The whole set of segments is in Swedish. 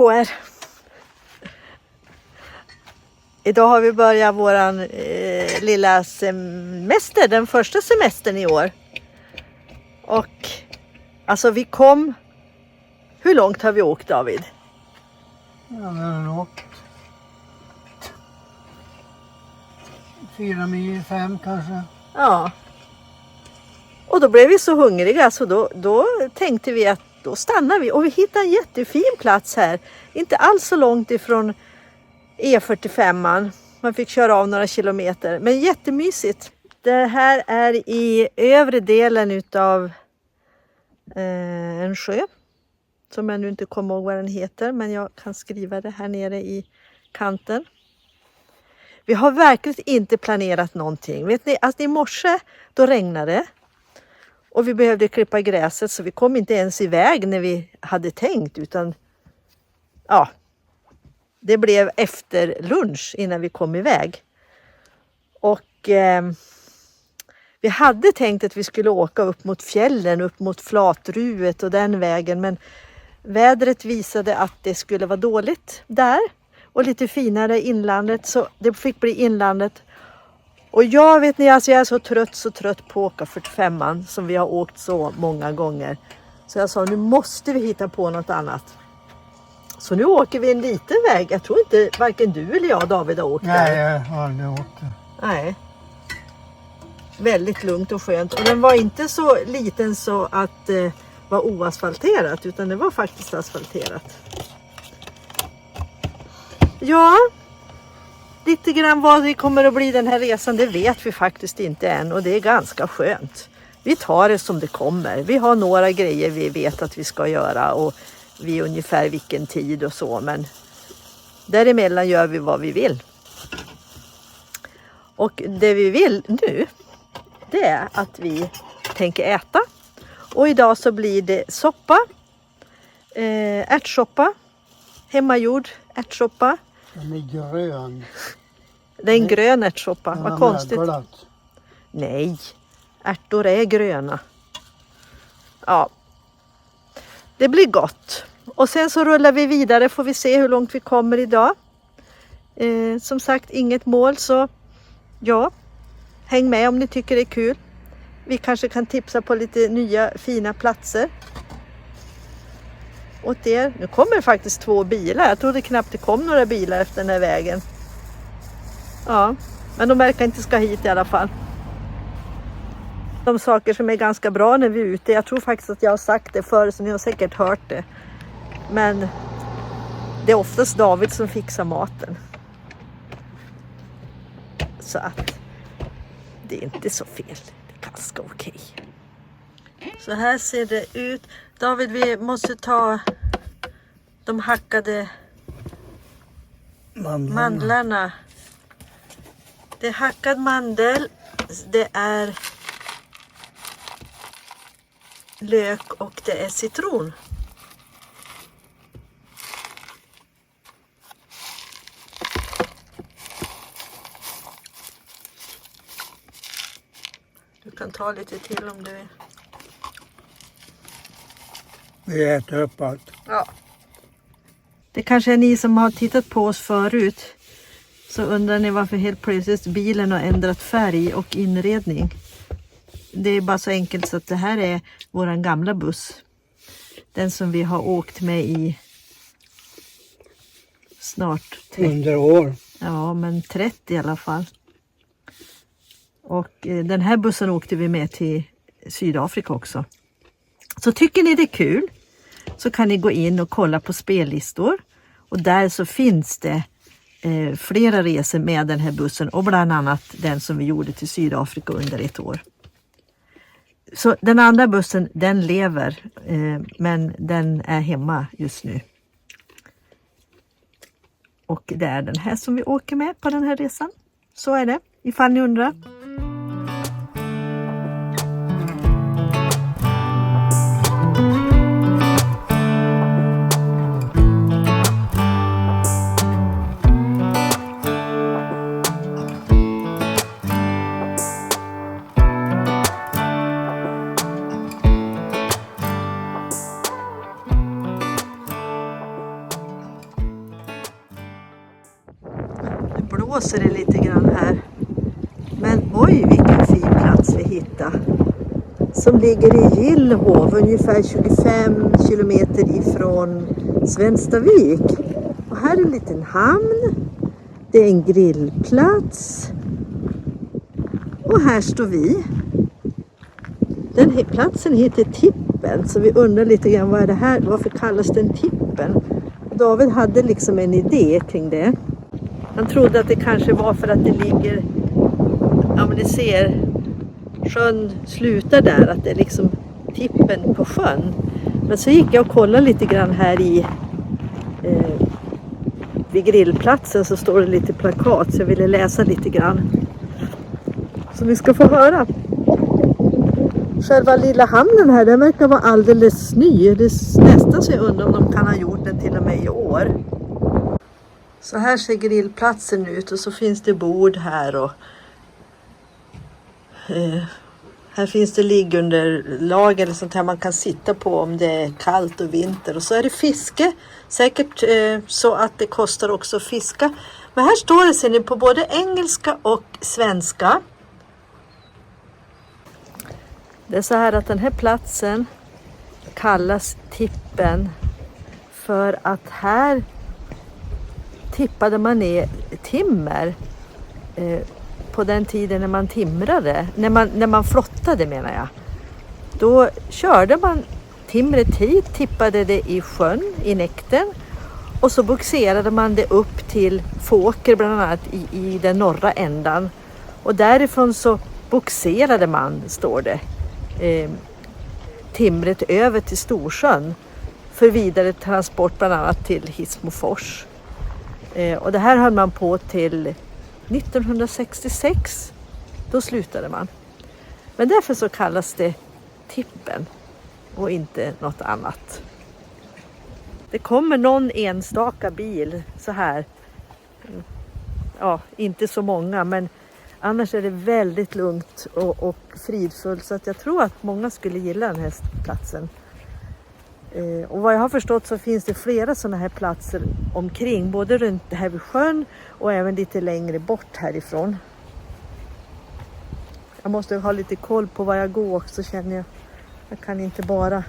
på er. Idag har vi börjat våran lilla semester, den första semestern i år. Och alltså vi kom, hur långt har vi åkt, David? Ja, vi har åkt 4 mil, 5 kanske. Ja. Och då blev vi så hungriga så då tänkte vi att då stannar vi. Och vi hittade en jättefin plats här. Inte alls så långt ifrån E45. Man fick köra av några kilometer. Men jättemysigt. Det här är i övre delen utav en sjö. Som jag nu inte kommer ihåg vad den heter. Men jag kan skriva det här nere i kanten. Vi har verkligen inte planerat någonting. Vet ni, alltså i morse då regnade det. Och vi behövde klippa gräset så vi kom inte ens iväg när vi hade tänkt. Utan ja, det blev efter lunch innan vi kom iväg. Och vi hade tänkt att vi skulle åka upp mot fjällen, upp mot Flatruet och den vägen. Men vädret visade att det skulle vara dåligt där. Och lite finare inlandet, så det fick bli inlandet. Och jag vet ni, alltså jag är så trött på att åka 45an som vi har åkt så många gånger. Så jag sa, nu måste vi hitta på något annat. Så nu åker vi en liten väg. Jag tror inte varken du eller jag, David, har åkt där. Nej, jag har aldrig åkt där. Nej. Väldigt lugnt och skönt. Och den var inte så liten så att det var oasfalterat, utan det var faktiskt asfalterat. Ja, lite grann vad det kommer att bli den här resan, det vet vi faktiskt inte än. Och det är ganska skönt. Vi tar det som det kommer. Vi har några grejer vi vet att vi ska göra och vid ungefär vilken tid och så. Men däremellan gör vi vad vi vill. Och det vi vill nu, det är att vi tänker äta. Och idag så blir det soppa, ärtsoppa, hemmagjord ärtsoppa. Den är grön. Det är en grön ärtsoppa, vad konstigt. Glatt. Nej, ärtor är gröna. Ja, det blir gott. Och sen så rullar vi vidare, får vi se hur långt vi kommer idag. Som sagt, inget mål, så ja, häng med om ni tycker det är kul. Vi kanske kan tipsa på lite nya fina platser åt er. Nu kommer det faktiskt 2 bilar. Jag trodde knappt det kom några bilar efter den här vägen. Ja, men de verkar inte ska hit i alla fall. De saker som är ganska bra när vi är ute. Jag tror faktiskt att jag har sagt det förr, så ni har säkert hört det. Men det är oftast David som fixar maten. Så att det är inte så fel. Det är ganska okej. Så här ser det ut. David, vi måste ta de hackade mandlarna. Det är hackad mandel. Det är lök och det är citron. Du kan ta lite till om du vill. Vi äter upp allt. Ja. Det kanske är ni som har tittat på oss förut. Så undrar ni varför helt plötsligt bilen har ändrat färg och inredning. Det är bara så enkelt så att det här är våran gamla buss. Den som vi har åkt med i snart 100 år. Ja, men 30 i alla fall. Och den här bussen åkte vi med till Sydafrika också. Så tycker ni det är kul så kan ni gå in och kolla på spellistor. Och där så finns det flera resor med den här bussen. Och bland annat den som vi gjorde till Sydafrika under 1 år. Så den andra bussen, den lever. Men den är hemma just nu. Och det är den här som vi åker med på den här resan. Så är det, ifall ni undrar. blåser det lite grann här. Men oj, vilken fin plats vi hittade. Som ligger i Gillhov, ungefär 25 kilometer ifrån Svenstavik. Och här är en liten hamn. Det är en grillplats. Och här står vi. Den här platsen heter Tippen, så vi undrar lite grann vad är det här, varför kallas den Tippen? David hade liksom en idé kring det. Han trodde att det kanske var för att det ligger, ja men ni ser, sjön slutar där, att det är liksom tippen på sjön. Men så gick jag och kollade lite grann här vid grillplatsen, så står det lite plakat, så jag ville läsa lite grann. Så ni ska få höra. Själva lilla hamnen här, den verkar vara alldeles ny. Det är nästan så jag undrar om de kan ha gjort den till och med i år. Så här ser grillplatsen ut, och så finns det bord här och här finns det liggunderlag eller sånt här man kan sitta på om det är kallt och vinter. Och så är det fiske, säkert så att det kostar också att fiska. Men här står det, ser ni, på både engelska och svenska. Det är så här att den här platsen kallas Tippen för att här tippade man ner timmer på den tiden när man timrade, när man flottade menar jag. Då körde man timret hit, tippade det i sjön, i näkten, och så boxerade man det upp till Fåker bland annat i den norra ändan. Och därifrån så boxerade man, står det, timret över till Storsjön för vidare transport bland annat till Hissmofors. Och det här höll man på till 1966. Då slutade man. Men därför så kallas det Tippen och inte något annat. Det kommer någon enstaka bil så här. Ja, inte så många, men annars är det väldigt lugnt och fridfullt, så att jag tror att många skulle gilla den här platsen. Och vad jag har förstått så finns det flera sådana här platser omkring, både runt här vid sjön och även lite längre bort härifrån. Jag måste ha lite koll på var jag går också, känner jag. Jag kan inte bara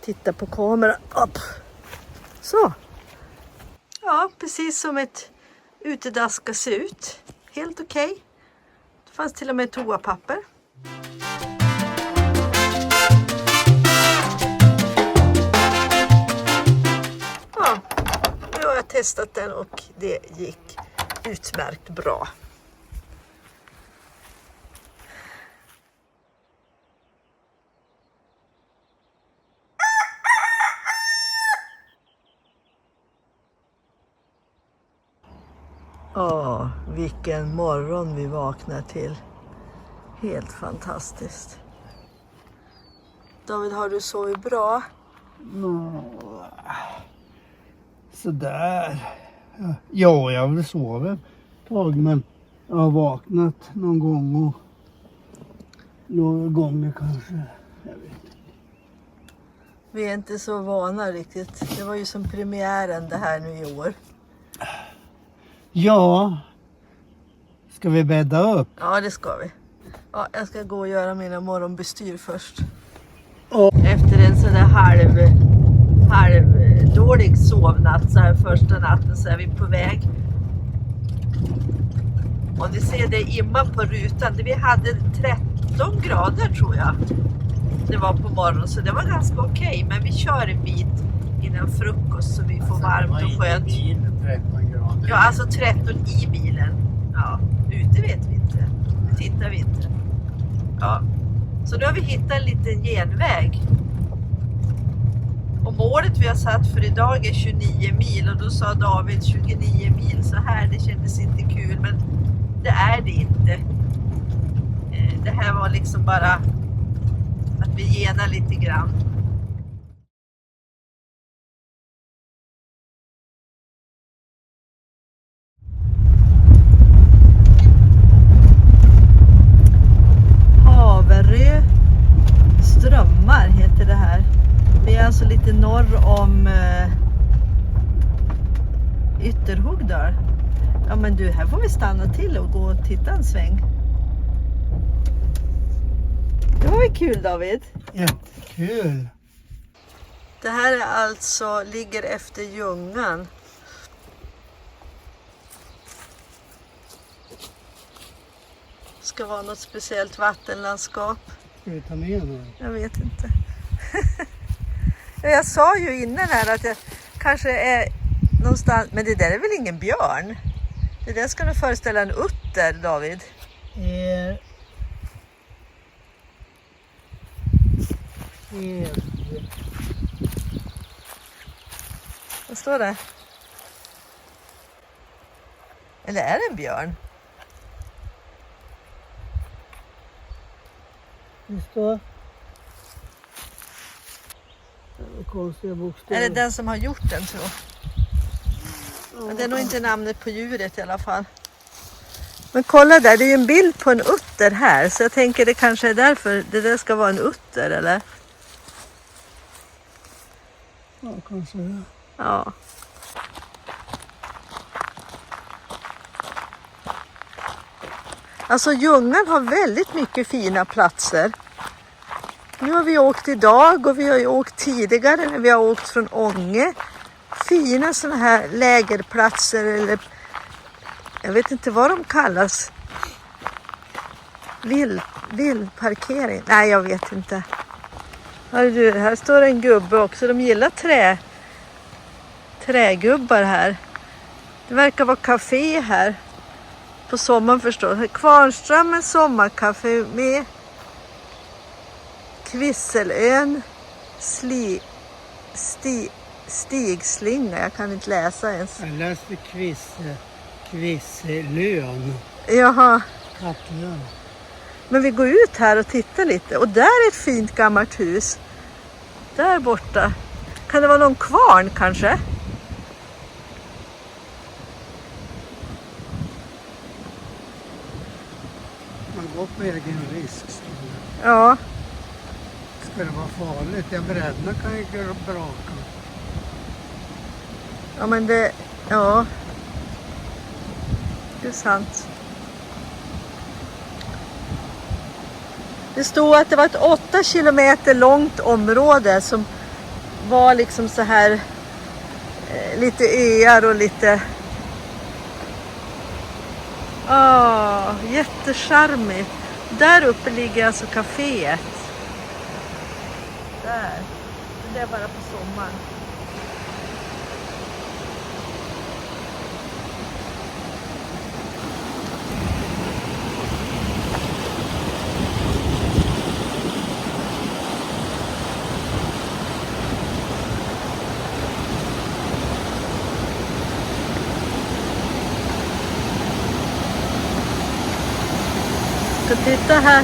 titta på kameran. Upp. Så. Ja, precis som ett utedass ska se ut. Helt okej. Det fanns till och med toapapper. Ja, nu har jag testat den och det gick utmärkt bra. Åh, vilken morgon vi vaknar till. Helt fantastiskt. David, har du sovit bra? Sådär. Ja, jag har väl sovit ett tag, men jag har vaknat någon gång och några gånger kanske. Jag vet inte. Vi är inte så vana riktigt. Det var ju som premiären det här nu i år. Ja. Ska vi bädda upp? Ja, det ska vi. Ja, jag ska gå och göra mina morgonbestyr först. Och Efter en sån där halvdålig sovnatt så här första natten, så är vi på väg. Och ni ser det imma på rutan. Vi hade 13 grader tror jag. Det var på morgonen, så det var ganska okej. Men vi kör en bit innan frukost så vi får varmt och skönt. 13 grader. Ja, alltså 13 i bilen. Ja, ute vet vi inte. Det tittar vi inte. Ja. Så nu har vi hittat en liten genväg. Och målet vi har satt för idag är 29 mil. Och då sa David 29 mil så här. Det kändes inte kul, men det är det inte. Det här var liksom bara att vi genar lite grann. Haverö strömmar heter det här. Vi är alltså lite norr om Ytterhogdal. Ja men du, här får vi stanna till och gå och titta en sväng. Det var ju kul, David. Jättekul. Det här är alltså, ligger efter Ljungan. Ska vara något speciellt vattenlandskap. Ska vi ta med den? Jag vet inte. Jag sa ju innan här att det kanske är någonstans, men det där är väl ingen björn? Det där ska nog föreställa en utter, David. Vad står det? Eller är det en björn? Det står konstiga bokstäver. Är det den som har gjort den, tror jag? Men det är nog inte namnet på djuret i alla fall. Men kolla där, det är ju en bild på en utter här. Så jag tänker det kanske är därför det där ska vara en utter, eller? Ja, kanske det. Ja. Alltså Ljungan har väldigt mycket fina platser. Nu har vi åkt idag och vi har ju åkt tidigare när vi har åkt från Ånge. Fina sådana här lägerplatser, eller jag vet inte vad de kallas. Vildparkering. Nej, jag vet inte. Här står en gubbe också. De gillar trägubbar här. Det verkar vara café här. På sommaren förstås. Kvarnströmmens sommarkafé med Kvisselön, Stigslinga. Jag kan inte läsa ens. Jag läste Kvisselön. Jaha. Kapplön. Men vi går ut här och tittar lite. Och där är ett fint gammalt hus. Där borta. Kan det vara någon kvarn kanske? Man går på egen risk. Ja. Ska det vara farligt? Ja, brädorna kan ju braka. Ja men det... Ja. Det är sant. Det stod att det var ett 8 kilometer långt område som var liksom så här lite öar och lite jättecharmigt. Där uppe ligger alltså kaféet. Där. Men det är bara på sommaren. Så titta här.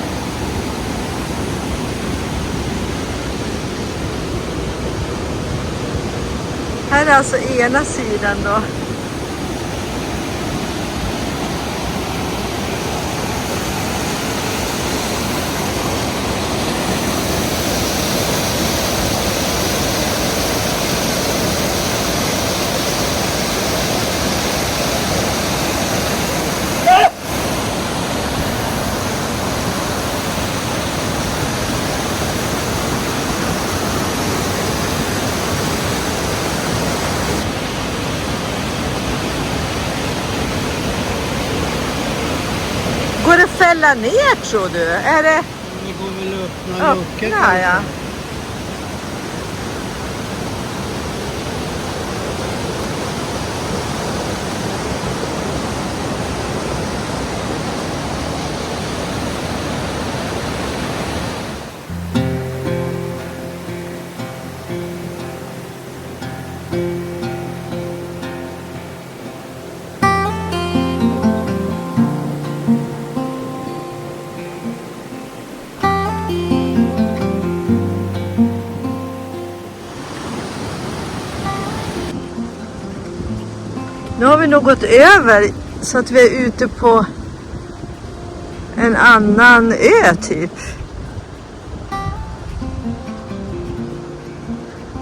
Här är alltså ena sidan då. Går det fälla ner, tror du? Är det... Det går väl öppna luckor. Öppna, ja. Nu har vi nog gått över så att vi är ute på en annan ö typ.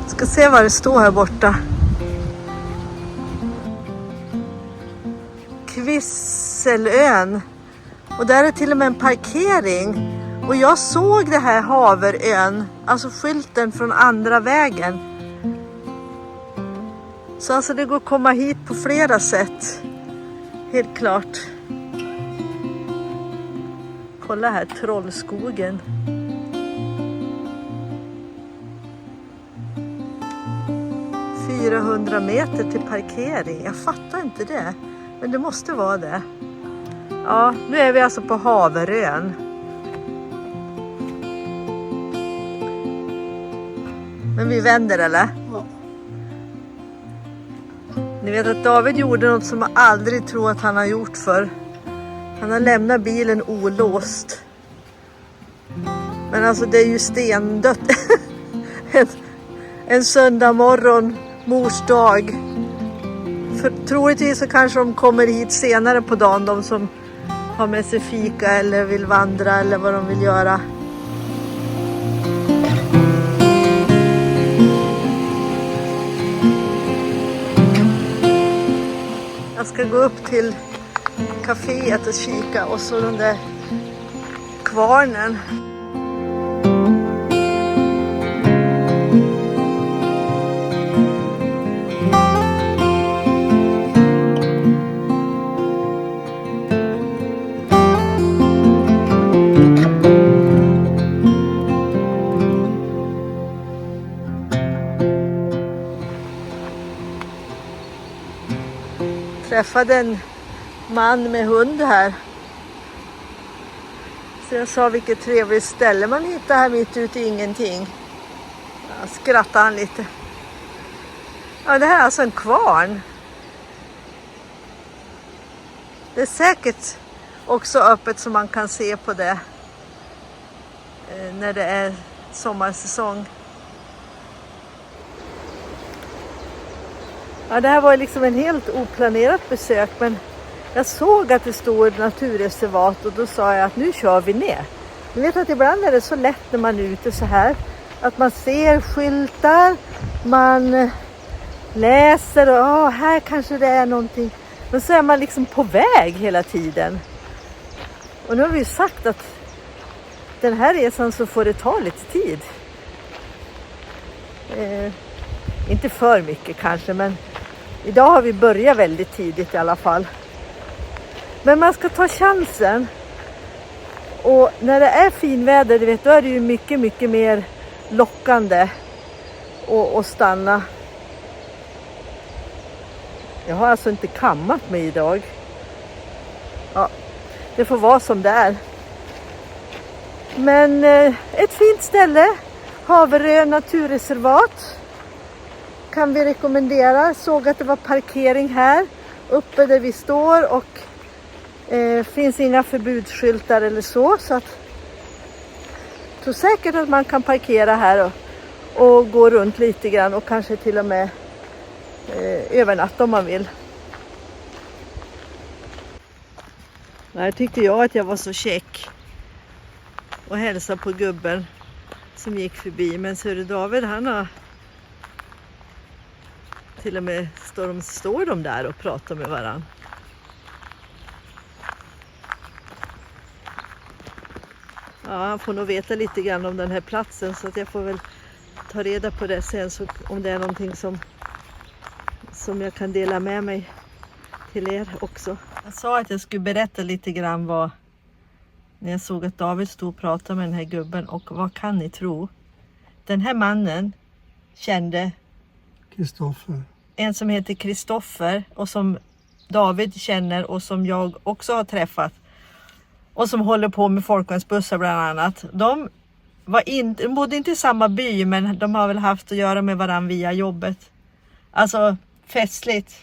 Ska se vad det står här borta. Kvisselön. Och där är till och med en parkering. Och jag såg det här Haverön, alltså skylten från andra vägen. Så alltså det går att komma hit på flera sätt. Helt klart. Kolla här, Trollskogen. ...400 meter till parkering. Jag fattar inte det. Men det måste vara det. Ja, nu är vi alltså på Haverön. Men vi vänder, eller? Ja. Ni vet att David gjorde något som man aldrig tror att han har gjort för. Han har lämnat bilen olåst. Men alltså det är ju stendött. en söndag morgon, mors dag. Troligtvis så kanske de kommer hit senare på dagen, de som har med sig fika eller vill vandra eller vad de vill göra. Jag ska gå upp till kaféet och kika och så den där kvarnen. Träffade en man med hund här. Så jag sa vilket trevligt ställe man hittar här mitt ute i ingenting. Ja, skrattade han lite. Ja, det här är alltså en kvarn. Det är säkert också öppet så man kan se på det när det är sommarsäsong. Ja, det här var liksom en helt oplanerat besök, men jag såg att det stod naturreservat och då sa jag att nu kör vi ner. Ni vet att ibland är det så lätt när man är ute så här att man ser skyltar, man läser och här kanske det är någonting. Men så är man liksom på väg hela tiden. Och nu har vi ju sagt att den här resan så får det ta lite tid. Inte för mycket kanske, men idag har vi börjat väldigt tidigt i alla fall. Men man ska ta chansen. Och när det är finväder, vet, då är det ju mycket, mycket mer lockande att stanna. Jag har alltså inte kammat mig idag. Ja, det får vara som det är. Men ett fint ställe. Haverön naturreservat. Kan vi rekommendera. Såg att det var parkering här uppe där vi står och finns inga förbudsskyltar eller så att jag tror säkert att man kan parkera här och gå runt lite grann och kanske till och med övernatta om man vill. Här tyckte jag att jag var så check och hälsa på gubben som gick förbi, men så är det David, han har till och med står de där och pratar med varann. Ja, han får nog veta lite grann om den här platsen, så att jag får väl ta reda på det sen, så om det är någonting som jag kan dela med mig till er också. Jag sa att jag skulle berätta lite grann när jag såg att David stod och pratade med den här gubben, och vad kan ni tro? Den här mannen kände Kristoffer. En som heter Kristoffer och som David känner och som jag också har träffat. Och som håller på med folkvagnsbussar bland annat. De bodde inte i samma by, men de har väl haft att göra med varandra via jobbet. Alltså festligt.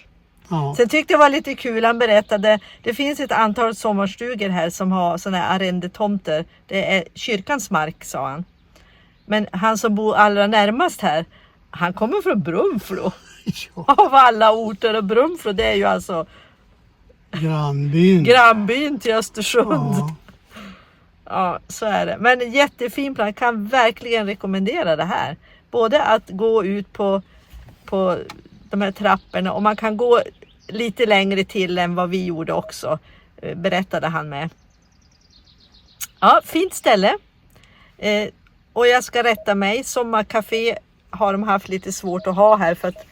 Ja. Sen tyckte jag var lite kul, han berättade, det finns ett antal sommarstugor här som har såna här arrendetomter. Det är kyrkans mark, sa han. Men han som bor allra närmast här, han kommer från Brunflo. Ja. Av alla orter, och Brunflo, det är ju alltså grannbyn till Östersund. Ja. Ja, så är det. Men en jättefin plan, kan verkligen rekommendera det här. Både att gå ut på de här trapporna, och man kan gå lite längre till än vad vi gjorde också, berättade han med. Ja, fint ställe. Och jag ska rätta mig, sommarcafé har de haft lite svårt att ha här för att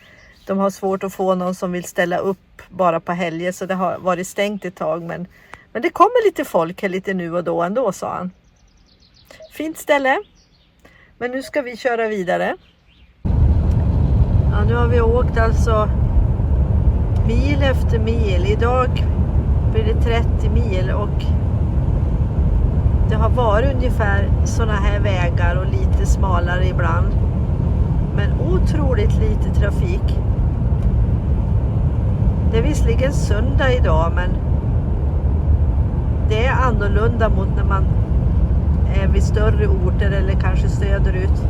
de har svårt att få någon som vill ställa upp bara på helger, så det har varit stängt ett tag, men det kommer lite folk här lite nu och då ändå, sa han. Fint ställe. Men nu ska vi köra vidare. Ja, nu har vi åkt alltså mil efter mil. Idag blir det 30 mil och det har varit ungefär såna här vägar och lite smalare ibland. Men otroligt lite trafik. Det är visserligen söndag idag, men det är annorlunda mot när man är vid större orter eller kanske söderut.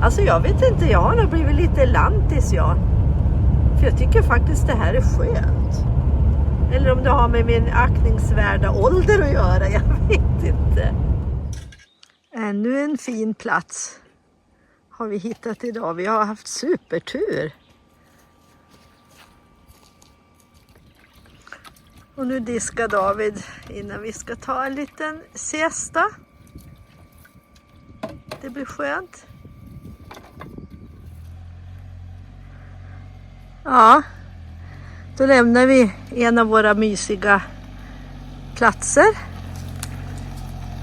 Alltså jag vet inte, jag har nog blivit lite lantis för jag tycker faktiskt det här är skönt. Eller om det har med min aktningsvärda ålder att göra, jag vet inte. Ännu en fin plats har vi hittat idag. Vi har haft supertur. Och nu diskar David innan vi ska ta en liten siesta. Det blir skönt. Ja, då lämnar vi en av våra mysiga platser.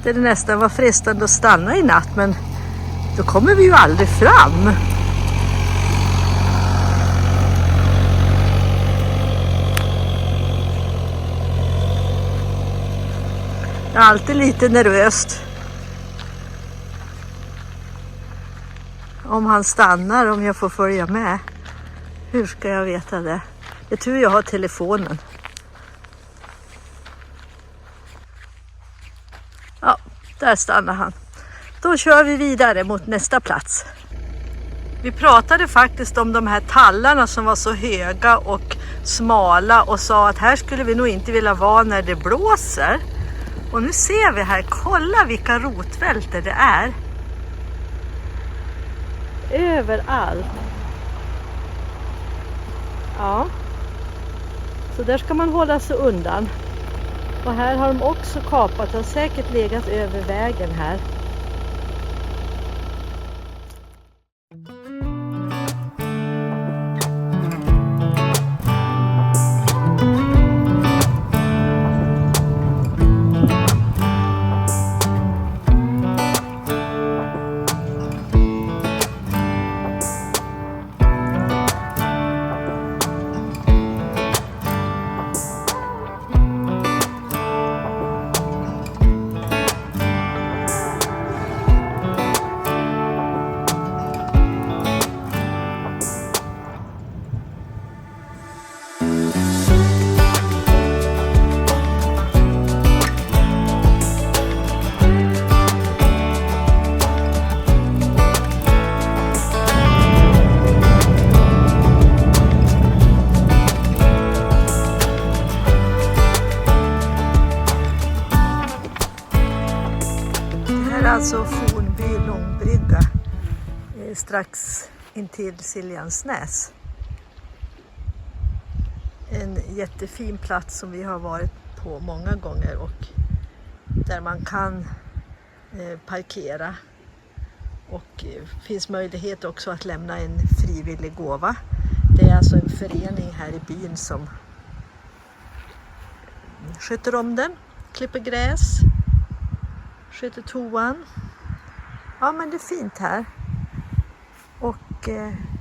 Det nästan var frestande att stanna i natt, men då kommer vi ju aldrig fram. Jag är alltid lite nervöst om han stannar, om jag får följa med. Hur ska jag veta det? Det är tur jag har telefonen. Ja, där stannar han. Då kör vi vidare mot nästa plats. Vi pratade faktiskt om de här tallarna som var så höga och smala och sa att här skulle vi nog inte vilja vara när det blåser. Och nu ser vi här, kolla vilka rotvälter det är. Överallt. Ja. Så där ska man hålla sig undan. Och här har de också kapat, det har säkert legat över vägen här. Alltså Fornby Långbrygga strax intill Siljansnäs. En jättefin plats som vi har varit på många gånger och där man kan parkera och finns möjlighet också att lämna en frivillig gåva. Det är alltså en förening här i byn som sköter om den, klipper gräs, sköter toan. Ja, men det är fint här. Och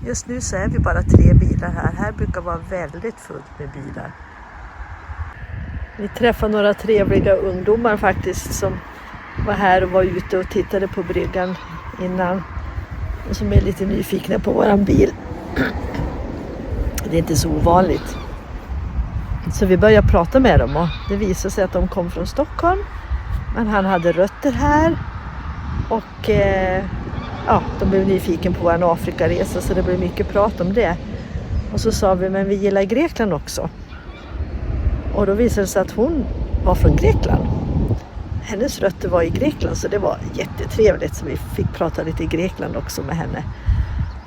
just nu så är vi bara 3 bilar här. Här brukar vara väldigt fullt med bilar. Vi träffade några trevliga ungdomar faktiskt som var här och var ute och tittade på bryggan innan. Och som är lite nyfikna på våran bil. Det är inte så ovanligt. Så vi började prata med dem och det visade sig att de kom från Stockholm. Men han hade rötter här och de blev nyfiken på en Afrikaresa så det blev mycket prat om det. Och så sa vi, men vi gillar Grekland också. Och då visade det sig att hon var från Grekland. Hennes rötter var i Grekland så det var jättetrevligt så vi fick prata lite i Grekland också med henne.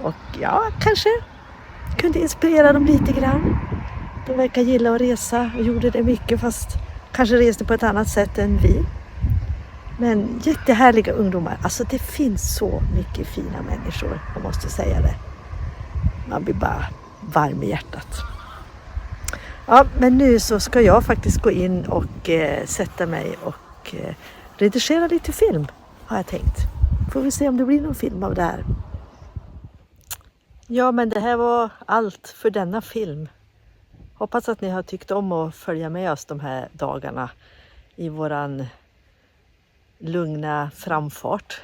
Och ja, kanske kunde inspirera dem lite grann. De verkar gilla att resa och gjorde det mycket, fast kanske reste på ett annat sätt än vi. Men jättehärliga ungdomar. Alltså det finns så mycket fina människor, jag måste säga det. Man blir bara varm i hjärtat. Ja, men nu så ska jag faktiskt gå in och sätta mig och redigera lite film, har jag tänkt. Får vi se om det blir någon film av det här. Ja, men det här var allt för denna film. Hoppas att ni har tyckt om att följa med oss de här dagarna i våran lugna framfart.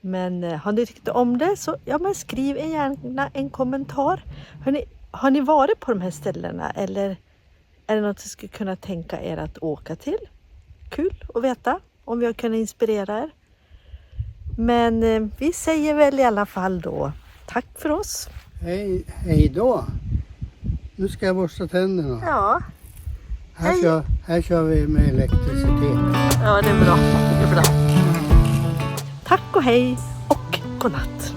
Men har ni tyckt om det så men skriv gärna en kommentar. Har ni varit på de här ställena eller är det något ni skulle kunna tänka er att åka till? Kul att veta om vi har kunnat inspirera er. Men vi säger väl i alla fall då tack för oss. Hej då. Nu ska jag borsta tänderna. Ja. Här kör vi med elektricitet. Ja, det är bra. Det är bra. Tack och hej och godnatt.